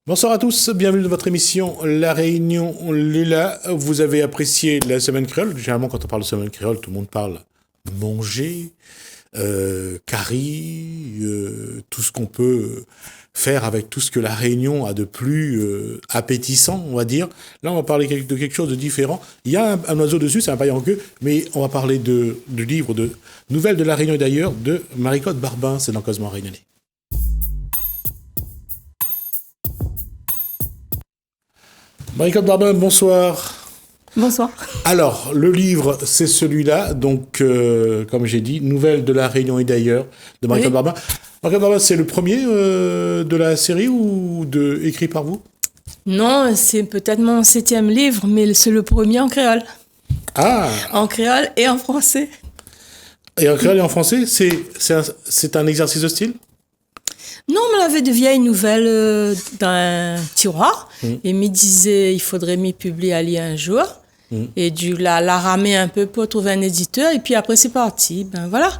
Bonsoir à tous, bienvenue dans votre émission La Réunion Lula. Vous avez apprécié la semaine créole. Généralement, quand on parle de semaine créole, tout le monde parle manger, curry, tout ce qu'on peut faire avec tout ce que la Réunion a de plus appétissant, on va dire. Là, on va parler de quelque chose de différent. Il y a un oiseau dessus, c'est un paillet en queue, mais on va parler du livre de Nouvelles de la Réunion et d'ailleurs de Marie-Claude Barbin, c'est dans Cosmo Réunionnais. Marie-Claude Barbin, bonsoir. Bonsoir. Alors, le livre, c'est celui-là, donc, comme j'ai dit, Nouvelles de la Réunion et d'ailleurs, de Marie-Claude Barbin. Marie-Claude Barbin, c'est le premier de la série ou écrit par vous? Non, c'est peut-être mon 7e livre, mais c'est le premier en créole. Ah! En créole et en français. Et en créole et en français, c'est un exercice de style? Non, on me l'avait de vieilles nouvelles dans un tiroir et me disait il faudrait m'y publier à lire un jour. Et dû la ramer un peu pour trouver un éditeur et puis après c'est parti. Ben voilà.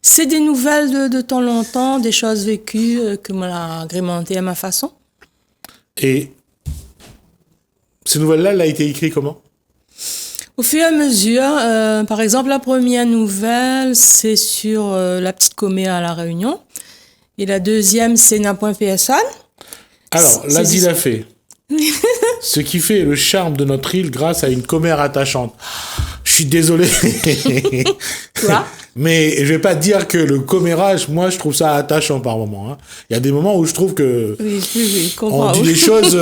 C'est des nouvelles de temps longtemps, des choses vécues que moi l'a agrémentées à ma façon. Et ces nouvelles-là, elle a été écrite comment? Au fur et à mesure, par exemple, la première nouvelle, c'est sur la petite coméa à La Réunion. Et la deuxième, c'est N'a point personne. Alors, l'a dit la fait. Ce qui fait le charme de notre île grâce à une commère attachante. Je suis désolé. Quoi? Mais je vais pas dire que le commérage, moi, je trouve ça attachant par moment. Hein. Il y a des moments où je trouve que Oui, je comprends. on dit des choses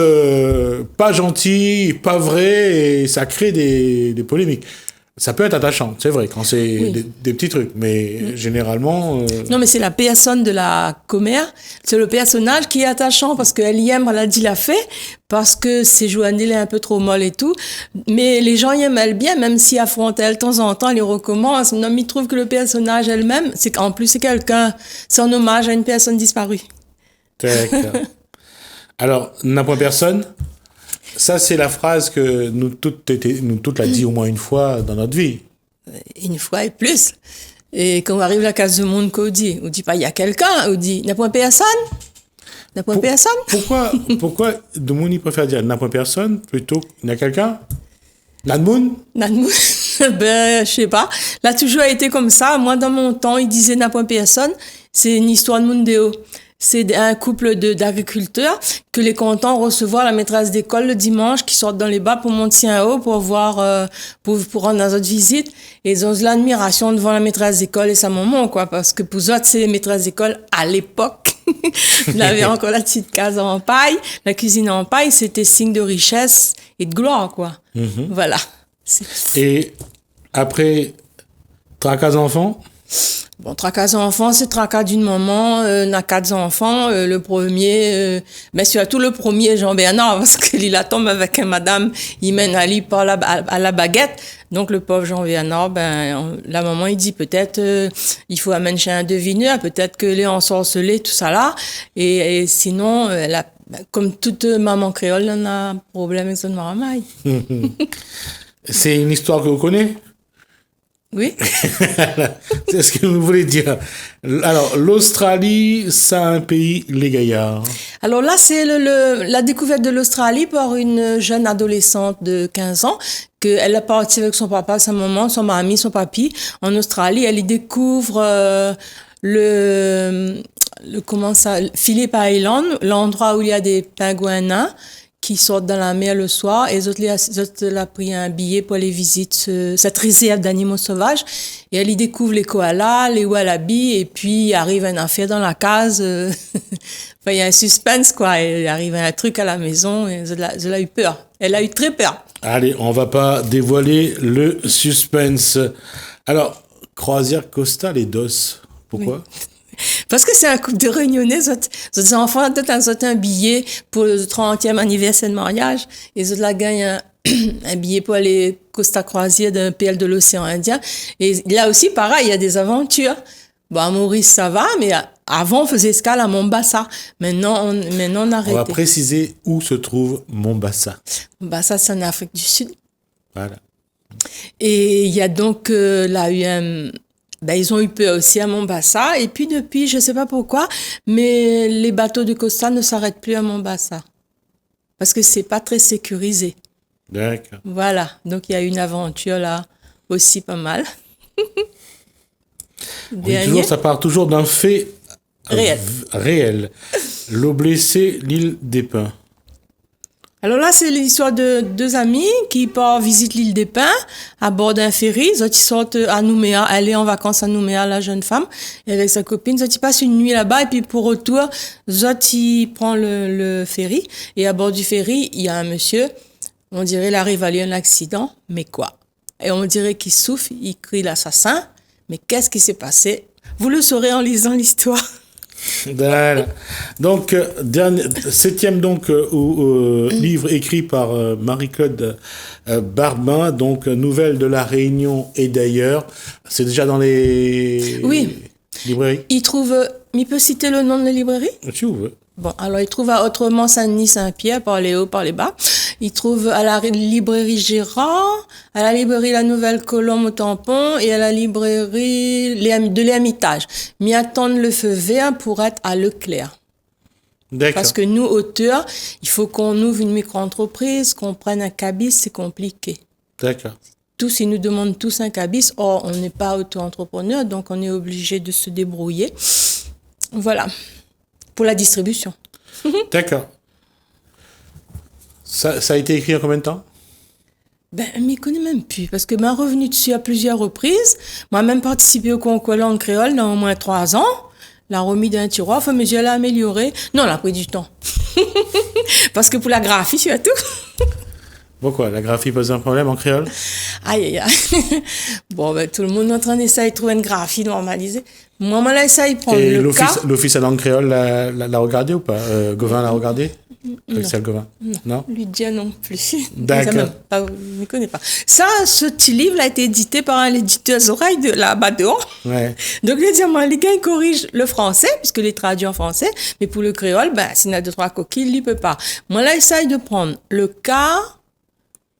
pas gentilles, pas vraies, et ça crée des polémiques. Ça peut être attachant, c'est vrai, quand c'est des petits trucs, mais généralement... Non, mais c'est la personne de la commère, c'est le personnage qui est attachant parce qu'elle y aime, elle a dit la fait, parce que c'est Joannelle est un peu trop molle et tout, mais les gens y aiment elle bien, même si affrontent elle de temps en temps, elle les recommence. Non, mais ils trouvent que le personnage elle-même, c'est qu'en plus c'est quelqu'un, c'est un hommage à une personne disparue. D'accord. Alors, n'a point personne. Ça, c'est la phrase que nous toutes l'a dit au moins une fois dans notre vie. Une fois et plus. Et quand on arrive à la case du monde qu'on dit pas il y a quelqu'un, on dit n'a point personne. N'a point personne. Pourquoi de monde il préfère dire n'a point personne plutôt qu'il y a quelqu'un? Nadmoun? Nadmoun, ben, je sais pas. Là, toujours été comme ça. Moi, dans mon temps, il disait n'a point personne. C'est une histoire de Mundéo. C'est un couple d'agriculteurs que les contents recevoir la maîtresse d'école le dimanche qui sortent dans les bas pour monter en haut pour voir, pour rendre dans autre visite. Et ils ont de l'admiration devant la maîtresse d'école et sa maman, quoi. Parce que pour eux, c'est les maîtresses d'école à l'époque. Il avait encore la petite case en paille, la cuisine en paille, c'était signe de richesse et de gloire, quoi. Voilà. Et après, tracas enfants? Bon, tracas enfants, c'est tracas d'une maman, n'a 4 enfants, le premier, mais surtout le premier, Jean-Bernard, parce qu'il tombe avec une madame, il mène Ali par à la baguette. Donc, le pauvre Jean-Bernard, la maman, il dit peut-être, il faut amener chez un devineur, peut-être que les ensorcelés, tout ça là. Et sinon, comme toute maman créole, elle a un problème avec son maramaille. C'est une histoire que vous connaissez? Oui. C'est ce que vous voulez dire. Alors, l'Australie, c'est un pays, les gaillards. Alors là, c'est la découverte de l'Australie par une jeune adolescente de 15 ans, qu'elle est partie avec son papa, sa maman, son mamie, son papy, en Australie. Elle y découvre Phillip Island, l'endroit où il y a des pingouins nains qui sortent dans la mer le soir, et les autres a pris un billet pour aller visiter cette réserve d'animaux sauvages, et elle y découvre les koalas, les wallabies, et puis il arrive une affaire dans la case, enfin, il y a un suspense, quoi, il arrive un truc à la maison, et elle a eu peur. Elle a eu très peur. Allez, on va pas dévoiler le suspense. Alors, croisière Costa les DOS, pourquoi? Oui. Parce que c'est un couple de réunionnais, les enfants ont un billet pour le 30e anniversaire de mariage, et ils ont gagné un billet pour aller Costa Croisière d'un PL de l'océan Indien. Et là aussi, pareil, il y a des aventures. Bon, à Maurice, ça va, mais avant, on faisait escale à Mombasa. Maintenant, on a arrêté. On va préciser où se trouve Mombasa. Mombasa, c'est en Afrique du Sud. Voilà. Et il y a donc, là, ils ont eu peur aussi à Mombasa. Et puis depuis, je sais pas pourquoi, mais les bateaux de Costa ne s'arrêtent plus à Mombasa. parce que c'est pas très sécurisé. D'accord. Voilà, donc il y a une aventure là aussi pas mal. Oui, toujours, ça part toujours d'un fait Réel. réel. L'eau blessée, l'île des Pins. Alors là, c'est l'histoire de deux amis qui partent visiter l'île des Pins à bord d'un ferry. Ils sortent à Nouméa, elle est en vacances à Nouméa, la jeune femme, et avec sa copine. Ils passent une nuit là-bas et puis pour retour, ils prend le ferry et à bord du ferry, il y a un monsieur. On dirait il arrive à lui un accident, mais quoi? Et on dirait qu'il souffre, il crie l'assassin. Mais qu'est-ce qui s'est passé? Vous le saurez en lisant l'histoire. Voilà. Donc, septième donc, livre écrit par Marie-Claude Barbin, donc Nouvelles de la Réunion et d'ailleurs. C'est déjà dans les librairies? Il peut citer le nom de la librairie? Si vous voulez. Bon, alors il trouve à Autrement Saint-Denis Saint-Pierre, par les hauts, par les bas. Il trouve à la librairie Gérard, à la librairie La Nouvelle Colombe au Tampon et à la librairie de l'Hermitage. Mais attendre le feu vert pour être à Leclerc. D'accord. Parce que nous, auteurs, il faut qu'on ouvre une micro-entreprise, qu'on prenne un cabis, c'est compliqué. D'accord. Tous, ils nous demandent tous un cabis. Or, on n'est pas auto-entrepreneur, donc on est obligé de se débrouiller. Voilà. Pour la distribution. D'accord. Ça a été écrit en combien de temps? Ben, je m'y connais même plus, parce que m'a revenu dessus à plusieurs reprises. Moi, même participé au concours langue créole dans au moins 3 ans. La remis d'un tiroir, enfin, mais je l'ai amélioré. Non, elle a pris du temps. Parce que pour la graphie, surtout. Pourquoi? La graphie pose un problème en créole? Aïe, aïe, aïe. Bon, ben, tout le monde est en train d'essayer de trouver une graphie normalisée. Moi, là, essaye de prendre Et le cas. l'Office à langue créole l'a regardé ou pas? Gauvin l'a regardé? Axel Gauvin? Non? Lydia non plus. D'accord. Je ne connais pas. Ça, ce petit livre a été édité par un éditeur oreilles de là-bas dehors. Ouais. Donc, je dis, moi, les gars, ils corrigent le français, puisque les traduits en français, mais pour le créole, ben, s'il y a 2-3 coquilles, il ne peut pas. Moi, là, essaye de prendre le K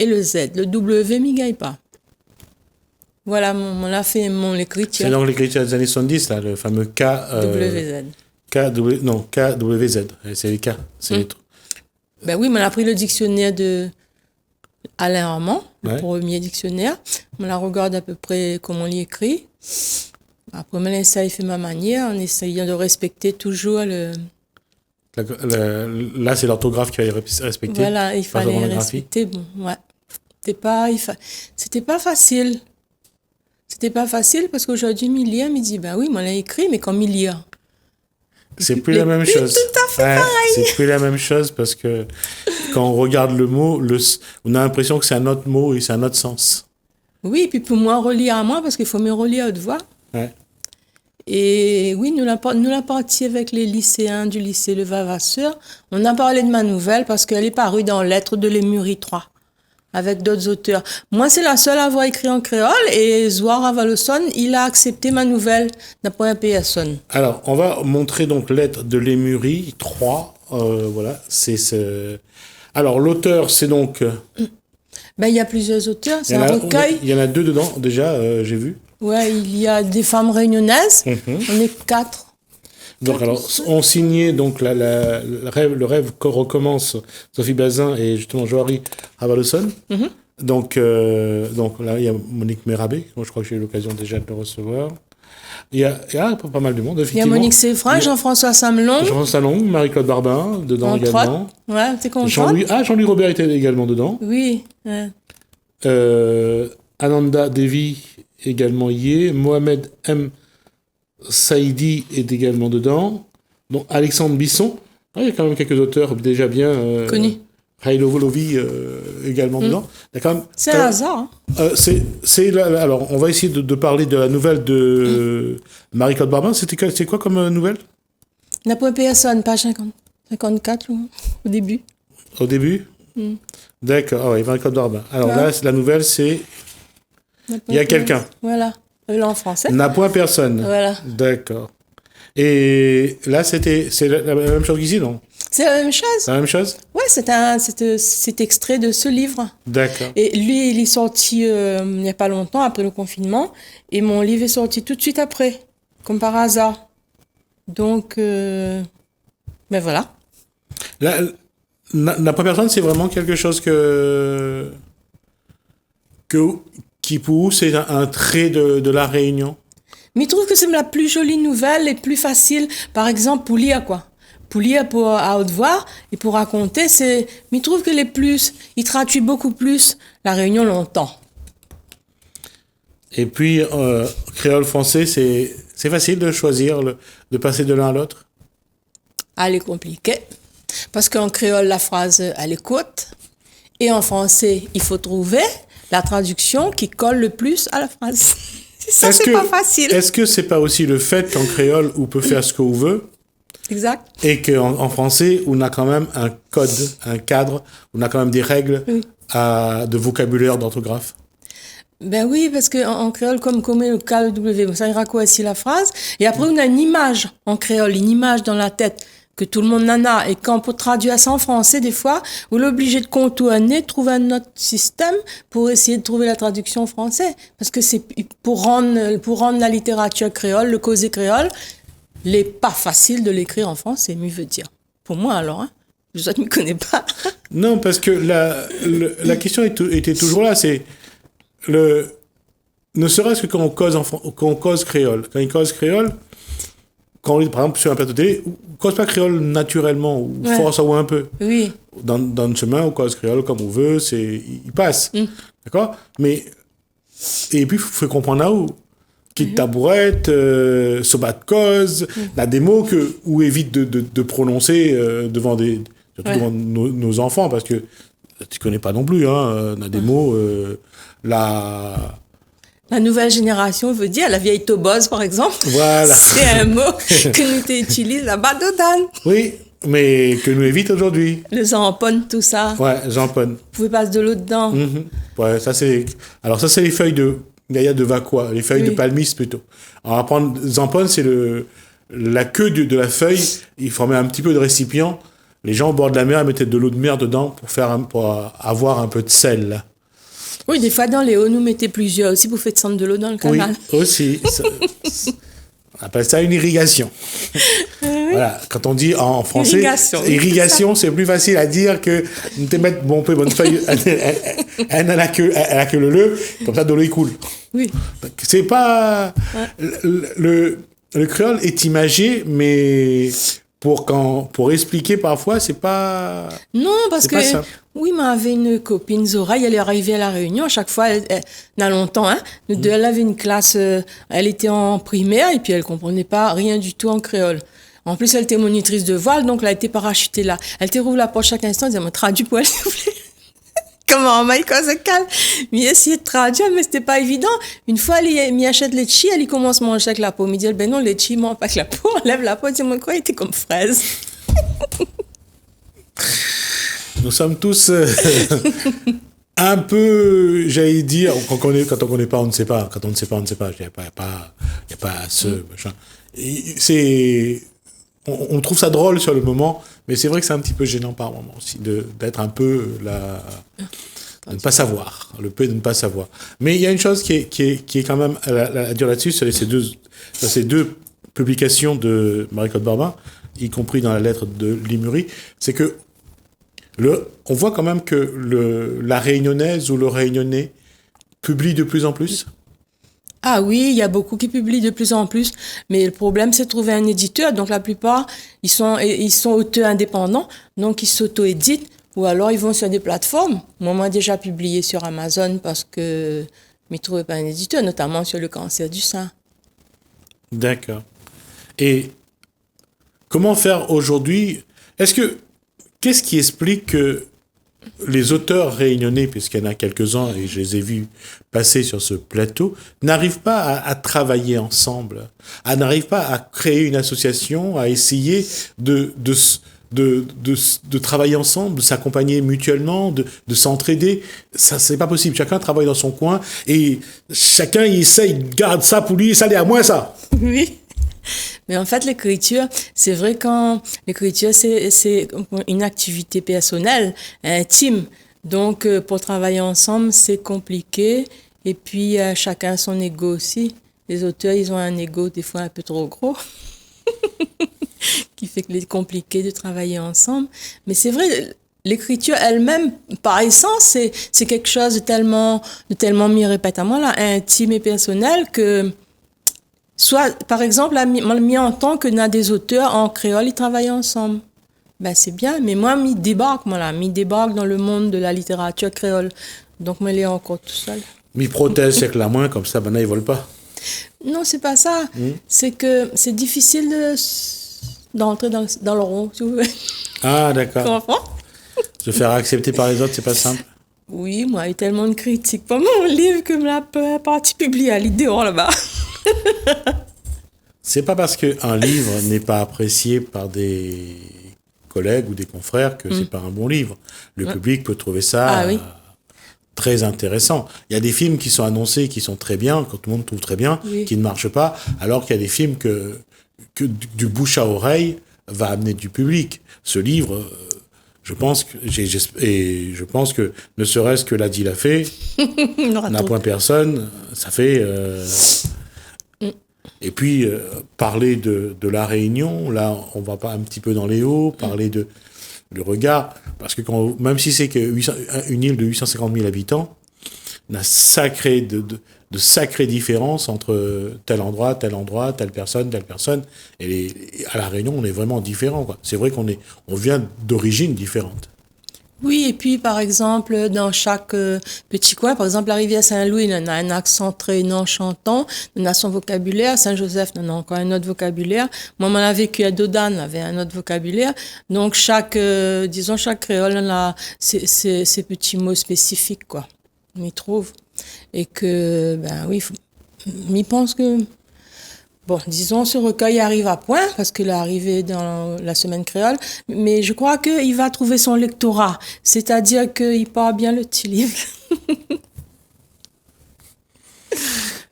et le Z. Le W, m'y gagne pas. Voilà, on a fait mon écriture. C'est donc l'écriture des années 70, là, le fameux K. WZ. KWZ. C'est les K. C'est les trucs. Ben oui, mais on a pris le dictionnaire de Alain Armand, le Ouais. premier dictionnaire. On la regarde à peu près comment on l'y écrit. Après, on essaye, fait ma manière, en essayant de respecter toujours le... Là, c'est l'orthographe qu'il fallait respecter. Voilà, il pas vraiment fallait la graphie. respecter. Bon, ouais. C'était pas facile. C'était pas facile parce qu'aujourd'hui, Milia me dit, ben oui, moi, l'a écrit, mais comme Milia. C'est plus la même chose. Tout à fait pareil. C'est plus la même chose parce que quand on regarde le mot, on a l'impression que c'est un autre mot et c'est un autre sens. Oui, et puis pour moi, relire à moi, parce qu'il faut me relire à haute voix. Ouais. Et oui, nous l'avons parti avec les lycéens du lycée Le Vavasseur. On a parlé de ma nouvelle parce qu'elle est parue dans Lettres de Lémurie 3, avec d'autres auteurs. Moi, c'est la seule à avoir écrit en créole et Zouar Avalosson, il a accepté ma nouvelle d'après un personne. Alors, on va montrer donc Lettres de Lémurie 3. Voilà, Alors, l'auteur, c'est donc... Ben, il y a plusieurs auteurs, c'est un recueil. Il y en a 2 dedans, déjà, j'ai vu. Ouais, il y a des femmes réunionnaises. On est 4. Donc, alors, on signait donc le rêve que recommence Sophie Bazin et justement Joari Avalosson. Donc là, il y a Monique Mérabé, moi je crois que j'ai eu l'occasion déjà de le recevoir. Il y a pas mal de monde, Il y a Monique Séfrin, Jean-François Samelon. Jean-François Samelon, Marie-Claude Barbin, dedans également. Ouais, t'es content? Jean-Louis Robert était également dedans. Oui. Ananda Devi également y est. Mohamed M. Saïdi est également dedans. Donc Alexandre Bisson. Il y a quand même quelques auteurs déjà bien connus. Railo Volovi également dedans. C'est un hasard. Alors, on va essayer de parler de la nouvelle de Marie-Claude Barbin. C'est quoi comme nouvelle? La poème personne, page 54 au début. Au début? D'accord. Ah oui, Marie-Claude Barbin. Alors là, la nouvelle, c'est... Il y a quelqu'un. Voilà. Là en français. N'a point personne. Voilà. D'accord. Et là, c'est la même chose qu'ici, non? C'est la même chose. La même chose? Ouais, c'est extrait de ce livre. D'accord. Et lui, il est sorti il n'y a pas longtemps, après le confinement. Et mon livre est sorti tout de suite après, comme par hasard. Donc, ben voilà. la première personne, c'est vraiment quelque chose qui pour vous, c'est un trait de la Réunion. Mais je trouve que c'est la plus jolie nouvelle et plus facile, par exemple, pour lire, quoi. Pour lire à haute voix et pour raconter, mais je trouve que il traduit beaucoup plus la Réunion longtemps. Et puis, créole français, c'est facile de choisir, de passer de l'un à l'autre. Elle est compliquée. Parce qu'en créole, la phrase, elle est courte. Et en français, il faut trouver la traduction qui colle le plus à la phrase. Ça, c'est pas facile. Est-ce que c'est pas aussi le fait qu'en créole, on peut faire ce qu'on veut? Exact. Et qu'en français, on a quand même un code, un cadre, on a quand même des règles de vocabulaire, d'orthographe. Ben oui, parce qu'en créole, comme le KW, ça ira quoi aussi la phrase. Et après, on a une image en créole, une image dans la tête que tout le monde en a. Et quand pour traduire ça en français, des fois, on est obligé de contourner, de trouver un autre système pour essayer de trouver la traduction en français. Parce que c'est pour rendre la littérature créole, le causé créole, il n'est pas facile de l'écrire en français, mieux veut dire. Pour moi, alors, hein. Je ne m'y connais pas. Non, parce que la question était toujours là, c'est ne serait-ce que quand on cause créole. Quand il cause créole, quand on est, par exemple, sur un plateau télé, on cause pas créole naturellement, ou force ou un peu. Oui. Dans le chemin, on cause créole comme on veut, il passe. D'accord? Mais, et puis, il faut comprendre là où. Quitte tabourette, sobat de cause, là, des mots ou évite de prononcer devant surtout devant nos enfants, parce que tu connais pas non plus, hein, on a des mots, La nouvelle génération veut dire la vieille tobose, par exemple. Voilà. C'est un mot que nous utilisons là-bas dedans. Oui, mais que nous évite aujourd'hui. Le zampon, tout ça. Ouais, zampon. Vous pouvez passer de l'eau dedans. Ouais, ça c'est les feuilles de Gaïa de Vacois, les feuilles de palmis plutôt. On va prendre zampon, c'est la queue de la feuille, il formait un petit peu de récipient. Les gens au bord de la mer ils mettaient de l'eau de mer dedans pour avoir un peu de sel. Là. Oui, des fois dans les hauts, nous mettez plusieurs aussi pour faire descendre de l'eau dans le canal. Oui, aussi. On appelle ça une irrigation. Voilà, quand on dit en français, irrigation, c'est plus facile à dire que de te mettre bonne feuille, elle a la queue le, comme ça de l'eau il coule. Oui. C'est pas le créole est imagé, mais pour expliquer parfois, c'est pas. Non, parce que oui, mais avait une copine Zora, elle est arrivée à la Réunion. À chaque fois, elle a longtemps, hein. Elle avait une classe, elle était en primaire et puis elle comprenait pas rien du tout en créole. En plus, elle était monitrice de voile, donc elle a été parachutée là. Elle te rouvre la porte chaque instant, elle disait, traduis pour elle, s'il vous plaît. Comment, Maïka se calme. Mais essayé de traduire, mais c'était pas évident. Une fois, elle m'y achète les chi, elle y commence à manger avec la peau. Elle me dit, ben non, les chi, mange pas avec la peau. On lève la peau, elle dit, moi, quoi, il était comme fraise. Nous sommes tous un peu, j'allais dire, quand on connaît pas, on ne sait pas. Quand on ne sait pas, on ne sait pas. Il n'y a pas ce machin. On trouve ça drôle sur le moment, mais c'est vrai que c'est un petit peu gênant par moment aussi d'être un peu de ne pas savoir, le peu de ne pas savoir. Mais il y a une chose qui est quand même à dire là-dessus, c'est ces deux publications de Marie-Claude Barbin, y compris dans la lettre de Limuri, c'est que on voit quand même que la réunionnaise ou le réunionnais publie de plus en plus. Ah oui, il y a beaucoup qui publient de plus en plus, mais le problème c'est de trouver un éditeur. Donc la plupart, ils sont auteurs indépendants, donc ils s'auto-éditent ou alors ils vont sur des plateformes. Moi, déjà publié sur Amazon parce que je ne trouvais pas un éditeur, notamment sur le cancer du sein. D'accord. Et comment faire aujourd'hui? Qu'est-ce qui explique que les auteurs réunionnais, puisqu'il y en a quelques-uns, et je les ai vus passer sur ce plateau, n'arrivent pas à travailler ensemble, n'arrivent pas à créer une association, à essayer de travailler ensemble, de s'accompagner mutuellement, de s'entraider. Ça, c'est pas possible. Chacun travaille dans son coin et chacun il essaye, garde ça pour lui, ça l'est à moi, ça. Oui. Mais en fait, l'écriture, c'est vrai quand l'écriture, c'est une activité personnelle, intime. Donc, pour travailler ensemble, c'est compliqué. Et puis, chacun son ego aussi. Les auteurs, ils ont un ego des fois un peu trop gros, qui fait qu'il est compliqué de travailler ensemble. Mais c'est vrai, l'écriture elle-même, par essence, c'est quelque chose de tellement mis répétamment là, intime et personnel que, soit, par exemple, mis en tant que dans des auteurs en créole, ils travaillent ensemble. Ben, c'est bien, mais moi, m'y débarque dans le monde de la littérature créole. Donc, moi, il est encore tout seul. Mi protège c'est que la main, comme ça, ben là, ils volent pas. Non, c'est pas ça. C'est que c'est difficile d'entrer dans le rond, si vous voulez. Ah, d'accord. Tu comprends? Se faire accepter par les autres, c'est pas simple. Oui, moi, il y a tellement de critiques pour mon livre que la partie publiée à l'idéal là-bas. C'est pas parce qu'un livre n'est pas apprécié par des collègues ou des confrères que c'est pas un bon livre. Le public peut trouver ça très intéressant. Il y a des films qui sont annoncés, qui sont très bien, que tout le monde trouve très bien, qui ne marchent pas, alors qu'il y a des films que du bouche à oreille va amener du public. Ce livre, je pense que ne serait-ce que l'a dit l'a fait, n'a point personne, ça fait. Et puis parler de la Réunion, là on va pas un petit peu dans les hauts, parler de le regard, parce que même si c'est une île de 850 000 habitants, on a de sacrées différences entre tel endroit, telle personne, et à la Réunion on est vraiment différents, quoi. C'est vrai qu'on vient d'origines différentes. Oui, et puis par exemple, dans chaque petit coin, par exemple, la rivière Saint-Louis, il en a un accent très non-chantant, il en a son vocabulaire, Saint-Joseph, il en a encore un autre vocabulaire. Moi, on a vécu à Dodane, avait un autre vocabulaire. Donc, chaque créole, on a ses petits mots spécifiques, quoi. On y trouve. Et que, ben oui, je pense que... Bon, disons, ce recueil arrive à point, parce qu'il est arrivé dans la semaine créole, mais je crois qu'il va trouver son lectorat, c'est-à-dire qu'il part bien le petit livre.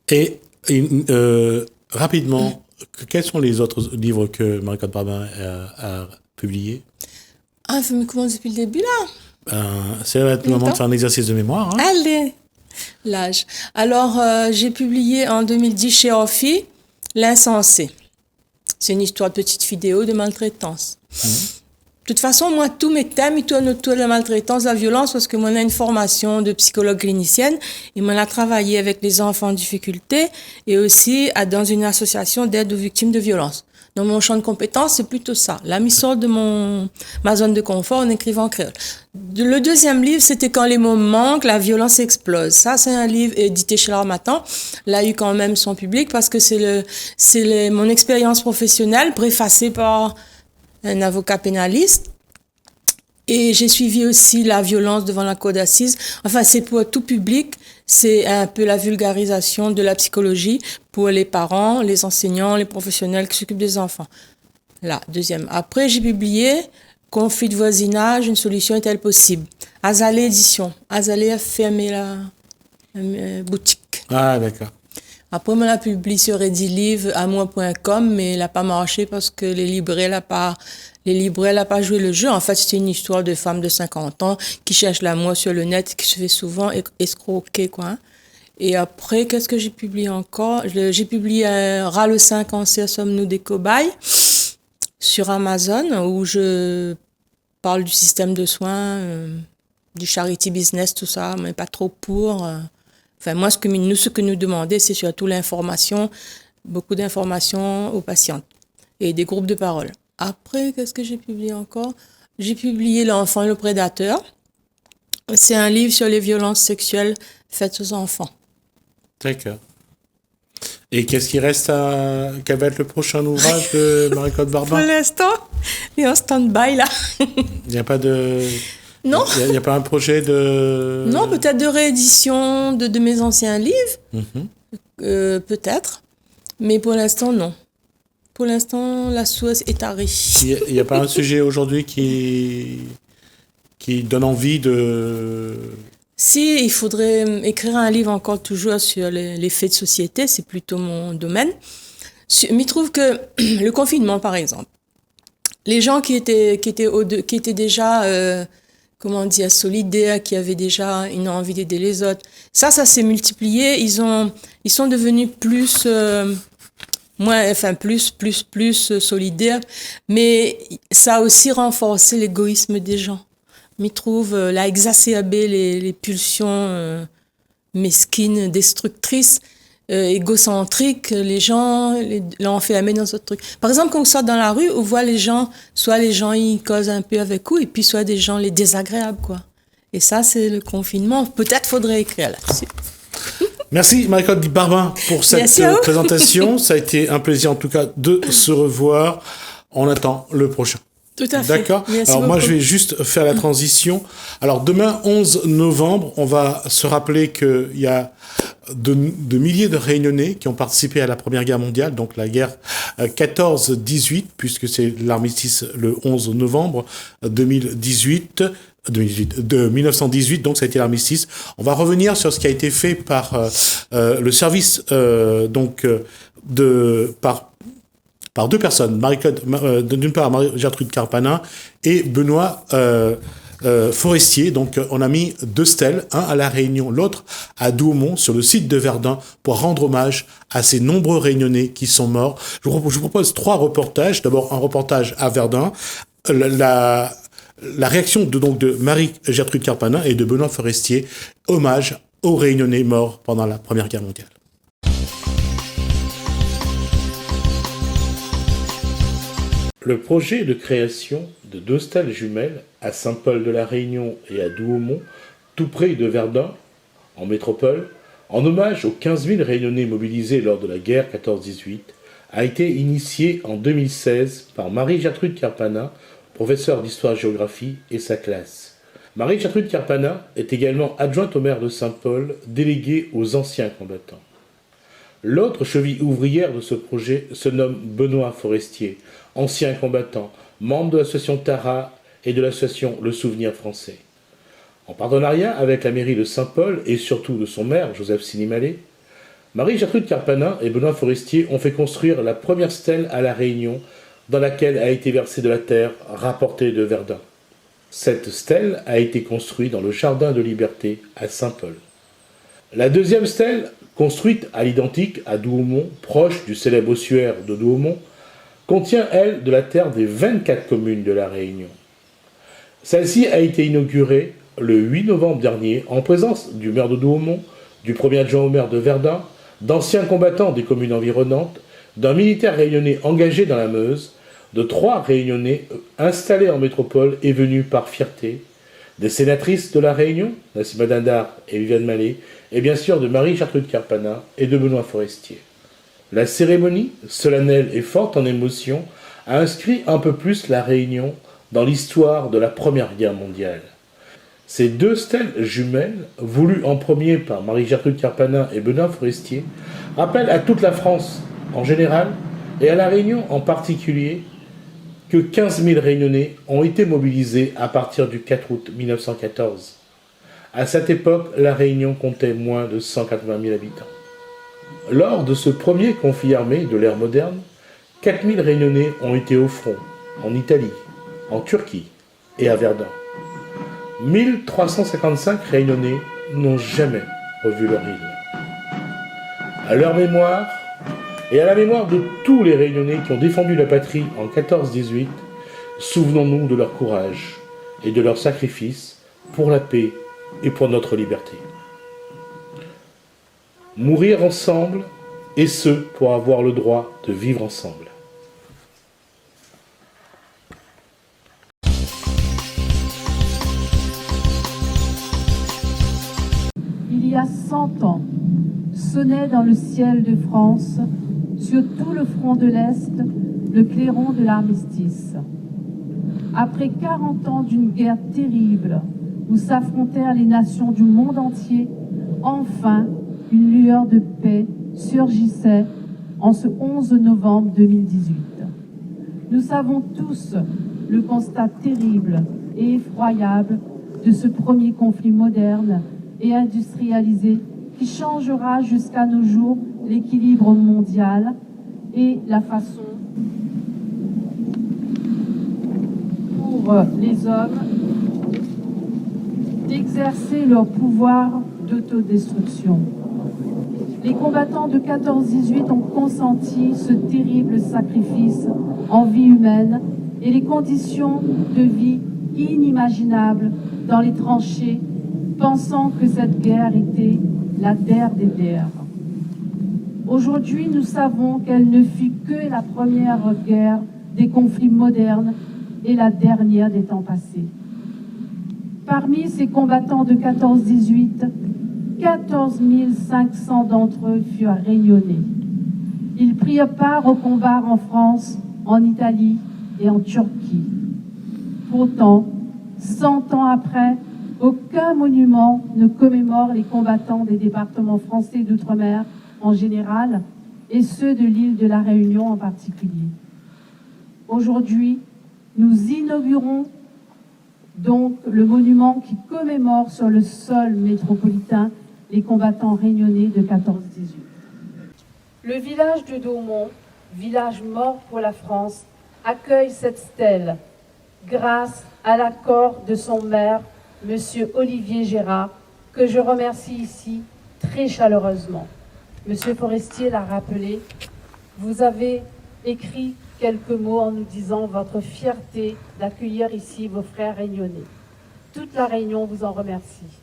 Et rapidement, quels sont les autres livres que Marie-Claude Barbin a publiés? Ah, mais comment depuis le début, là? C'est le moment de faire un exercice de mémoire. Hein? Allez, l'âge. Alors, j'ai publié en 2010 chez Orphy, L'insensé. C'est une histoire de petite vidéo de maltraitance. De toute façon, moi, tous mes thèmes, ils tournent autour de la maltraitance, de la violence, parce que moi, j'ai une formation de psychologue clinicienne et moi, j'ai travaillé avec les enfants en difficulté et aussi dans une association d'aide aux victimes de violences. Donc, mon champ de compétences, c'est plutôt ça. La mise hors de ma zone de confort en écrivant en créole. Le deuxième livre, c'était Quand les mots manquent, la violence explose. Ça, c'est un livre édité chez l'Harmattan. Là, il y a eu quand même son public parce que c'est mon expérience professionnelle préfacée par un avocat pénaliste. Et j'ai suivi aussi la violence devant la cour d'assises. Enfin, c'est pour tout public. C'est un peu la vulgarisation de la psychologie pour les parents, les enseignants, les professionnels qui s'occupent des enfants. Là, deuxième. Après, j'ai publié Conflit de voisinage, une solution est-elle possible? Azalée Édition. Azalée a fermé la boutique. Ah, d'accord. Après, on l'a publié sur Redilive, amour.com, mais il n'a pas marché parce que les libraires n'ont pas joué le jeu. En fait, c'était une histoire de femme de 50 ans qui cherche l'amour sur le net, qui se fait souvent escroquer, quoi. Et après, qu'est-ce que j'ai publié encore? J'ai publié Ras le sein cancer, sommes-nous des cobayes? Sur Amazon, où je parle du système de soins, du charity business, tout ça, mais pas trop pour. Enfin, moi, ce que nous demandons, c'est surtout l'information, beaucoup d'informations aux patientes et des groupes de parole. Après, qu'est-ce que j'ai publié encore? J'ai publié L'enfant et le prédateur. C'est un livre sur les violences sexuelles faites aux enfants. D'accord. Et qu'est-ce qui reste quel va être le prochain ouvrage de Marie-Claude Barbin? Pour l'instant, il est en stand-by, là. Il n'y a pas de... Non. Il n'y a pas un projet de... Non, peut-être de réédition de mes anciens livres. Peut-être. Mais pour l'instant, non. Pour l'instant, la source est tarie. Il n'y a pas un sujet aujourd'hui qui donne envie de... Si, il faudrait écrire un livre encore toujours sur les faits de société, c'est plutôt mon domaine. Mais il trouve que le confinement, par exemple, les gens qui étaient déjà, solidaires, qui avaient déjà une envie d'aider les autres, ça s'est multiplié. Ils sont devenus plus solidaires, mais ça a aussi renforcé l'égoïsme des gens. m'y trouve là exacerber les pulsions mesquines, destructrices, égocentriques, les gens l'enfermer dans ce truc. Par exemple, quand on sort dans la rue, on voit les gens, soit les gens ils causent un peu avec vous, et puis soit des gens les désagréables, quoi. Et ça, c'est le confinement. Peut-être faudrait écrire là-dessus. Merci Marie-Claude Barbin pour cette présentation. Ça a été un plaisir en tout cas de se revoir. On attend le prochain. Tout à fait. D'accord. Merci Alors beaucoup. moi je vais juste faire la transition. Alors demain 11 novembre, on va se rappeler qu'il y a de milliers de Réunionnais qui ont participé à la Première Guerre mondiale, donc la guerre 14-18, puisque c'est l'armistice le 11 novembre 2018, de 1918, donc ça a été l'armistice. On va revenir sur ce qui a été fait par le service par deux personnes, d'une part Marie-Gertrude Carpanin et Benoît Forestier. Donc on a mis 2 stèles, un à La Réunion, l'autre à Douaumont, sur le site de Verdun, pour rendre hommage à ces nombreux Réunionnais qui sont morts. Je vous propose 3 reportages. D'abord un reportage à Verdun, la réaction de Marie-Gertrude Carpanin et de Benoît Forestier, hommage aux Réunionnais morts pendant la Première Guerre mondiale. Le projet de création de 2 stèles jumelles à Saint-Paul de la Réunion et à Douaumont, tout près de Verdun, en métropole, en hommage aux 15 000 Réunionnais mobilisés lors de la guerre 14-18, a été initié en 2016 par Marie-Gertrude Carpanin, professeure d'histoire-géographie, et sa classe. Marie-Gertrude Carpanin est également adjointe au maire de Saint-Paul, déléguée aux anciens combattants. L'autre cheville ouvrière de ce projet se nomme Benoît Forestier, ancien combattant, membre de l'association Tara et de l'association Le Souvenir Français. En partenariat avec la mairie de Saint-Paul et surtout de son maire, Joseph Sinimalé, Marie-Gertrude Carpanin et Benoît Forestier ont fait construire la première stèle à La Réunion, dans laquelle a été versée de la terre rapportée de Verdun. Cette stèle a été construite dans le Jardin de Liberté à Saint-Paul. La deuxième stèle, construite à l'identique à Douaumont, proche du célèbre ossuaire de Douaumont, contient, elle, de la terre des 24 communes de La Réunion. Celle-ci a été inaugurée le 8 novembre dernier en présence du maire de Douaumont, du premier adjoint au maire de Verdun, d'anciens combattants des communes environnantes, d'un militaire réunionnais engagé dans la Meuse, de 3 Réunionnais installés en métropole et venus par fierté, des sénatrices de La Réunion, Nassima Dindar et Viviane Mallet, et bien sûr de Marie-Gertrude Carpanin et de Benoît Forestier. La cérémonie, solennelle et forte en émotion, a inscrit un peu plus La Réunion dans l'histoire de la Première Guerre mondiale. Ces 2 stèles jumelles, voulues en premier par Marie-Gertrude Carpanin et Benoît Forestier, rappellent à toute la France en général et à La Réunion en particulier que 15 000 Réunionnais ont été mobilisés à partir du 4 août 1914. À cette époque, La Réunion comptait moins de 180 000 habitants. Lors de ce premier conflit armé de l'ère moderne, 4 000 Réunionnais ont été au front, en Italie, en Turquie et à Verdun. 1355 Réunionnais n'ont jamais revu leur île. À leur mémoire, et à la mémoire de tous les Réunionnais qui ont défendu la patrie en 14-18, souvenons-nous de leur courage et de leur sacrifice pour la paix et pour notre liberté. Mourir ensemble, et ce, pour avoir le droit de vivre ensemble. Il y a 100 ans, sonnait dans le ciel de France, sur tout le front de l'Est, le clairon de l'armistice. Après 40 ans d'une guerre terrible, où s'affrontèrent les nations du monde entier, enfin, une lueur de paix surgissait en ce 11 novembre 2018. Nous savons tous le constat terrible et effroyable de ce premier conflit moderne et industrialisé qui changera jusqu'à nos jours l'équilibre mondial et la façon pour les hommes d'exercer leur pouvoir d'autodestruction. Les combattants de 14-18 ont consenti ce terrible sacrifice en vie humaine et les conditions de vie inimaginables dans les tranchées, pensant que cette guerre était la der des der. Aujourd'hui, nous savons qu'elle ne fut que la première guerre des conflits modernes et la dernière des temps passés. Parmi ces combattants de 14-18, 14 500 d'entre eux furent réunionnais. Ils prirent part aux combats en France, en Italie et en Turquie. Pourtant, 100 ans après, aucun monument ne commémore les combattants des départements français d'outre-mer en général et ceux de l'île de la Réunion en particulier. Aujourd'hui, nous inaugurons donc le monument qui commémore sur le sol métropolitain les combattants réunionnais de 14-18. Le village de Daumont, village mort pour la France, accueille cette stèle grâce à l'accord de son maire, M. Olivier Gérard, que je remercie ici très chaleureusement. M. Forestier l'a rappelé, vous avez écrit quelques mots en nous disant votre fierté d'accueillir ici vos frères réunionnais. Toute la Réunion vous en remercie.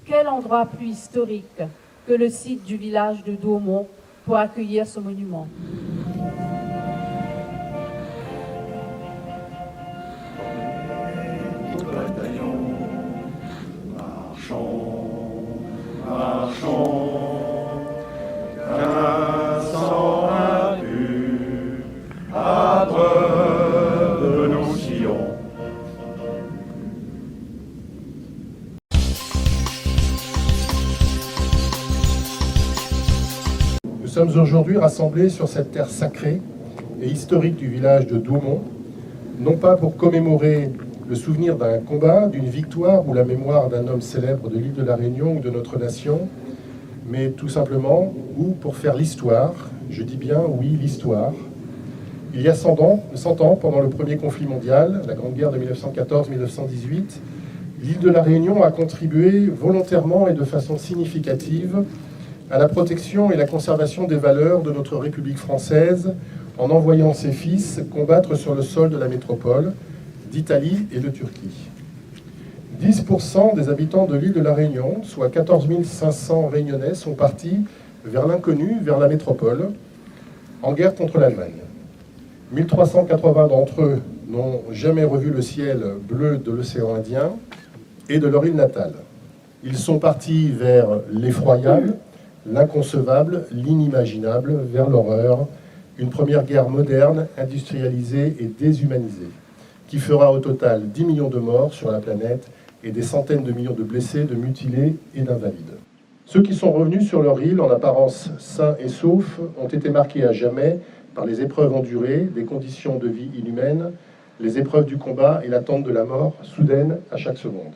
Quel endroit plus historique que le site du village de Daumont pour accueillir ce monument. Nous sommes aujourd'hui rassemblés sur cette terre sacrée et historique du village de Daumont, non pas pour commémorer le souvenir d'un combat, d'une victoire ou la mémoire d'un homme célèbre de l'île de la Réunion ou de notre nation, mais tout simplement ou pour faire l'histoire, je dis bien oui, l'histoire. Il y a 100 ans, pendant le premier conflit mondial, la Grande Guerre de 1914-1918, l'île de la Réunion a contribué volontairement et de façon significative à la protection et la conservation des valeurs de notre République française en envoyant ses fils combattre sur le sol de la métropole d'Italie et de Turquie. 10% des habitants de l'île de la Réunion, soit 14 500 Réunionnais, sont partis vers l'inconnu, vers la métropole, en guerre contre l'Allemagne. 1380 d'entre eux n'ont jamais revu le ciel bleu de l'océan Indien et de leur île natale. Ils sont partis vers l'effroyable, l'inconcevable, l'inimaginable, vers l'horreur, une première guerre moderne, industrialisée et déshumanisée, qui fera au total 10 millions de morts sur la planète et des centaines de millions de blessés, de mutilés et d'invalides. Ceux qui sont revenus sur leur île, en apparence sains et saufs, ont été marqués à jamais par les épreuves endurées, des conditions de vie inhumaines, les épreuves du combat et l'attente de la mort, soudaine à chaque seconde.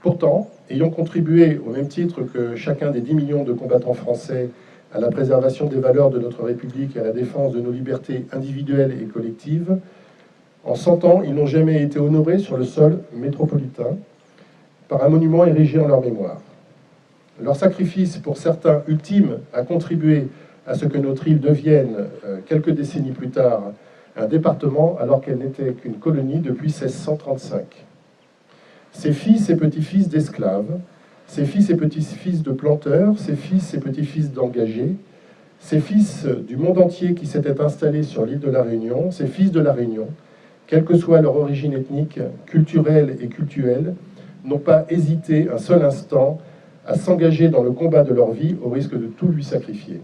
Pourtant, ayant contribué au même titre que chacun des 10 millions de combattants français à la préservation des valeurs de notre République et à la défense de nos libertés individuelles et collectives, en 100 ans, ils n'ont jamais été honorés sur le sol métropolitain par un monument érigé en leur mémoire. Leur sacrifice, pour certains ultime, a contribué à ce que notre île devienne, quelques décennies plus tard, un département alors qu'elle n'était qu'une colonie depuis 1635. Ses fils et petits-fils d'esclaves, ses fils et petits-fils de planteurs, ses fils et petits-fils d'engagés, ses fils du monde entier qui s'étaient installés sur l'île de la Réunion, ses fils de la Réunion, quelle que soit leur origine ethnique, culturelle et cultuelle, n'ont pas hésité un seul instant à s'engager dans le combat de leur vie au risque de tout lui sacrifier.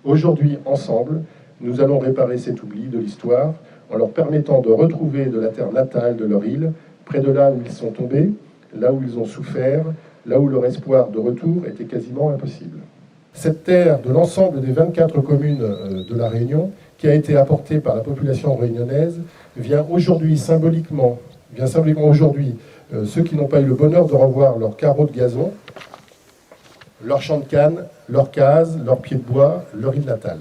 Aujourd'hui, ensemble, nous allons réparer cet oubli de l'histoire en leur permettant de retrouver de la terre natale de leur île, près de là où ils sont tombés, là où ils ont souffert, là où leur espoir de retour était quasiment impossible. Cette terre de l'ensemble des 24 communes de la Réunion, qui a été apportée par la population réunionnaise, vient aujourd'hui symboliquement aujourd'hui ceux qui n'ont pas eu le bonheur de revoir leur carreau de gazon, leur champ de canne, leur case, leur pied de bois, leur île natale.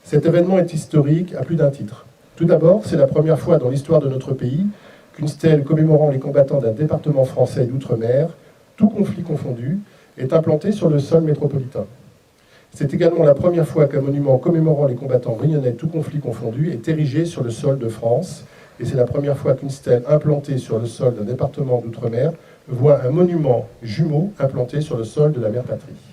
Cet événement est historique à plus d'un titre. Tout d'abord, c'est la première fois dans l'histoire de notre pays qu'une stèle commémorant les combattants d'un département français d'outre-mer, tout conflit confondu, est implantée sur le sol métropolitain. C'est également la première fois qu'un monument commémorant les combattants réunionnais, tout conflit confondu, est érigé sur le sol de France et c'est la première fois qu'une stèle implantée sur le sol d'un département d'outre-mer voit un monument jumeau implanté sur le sol de la mère patrie.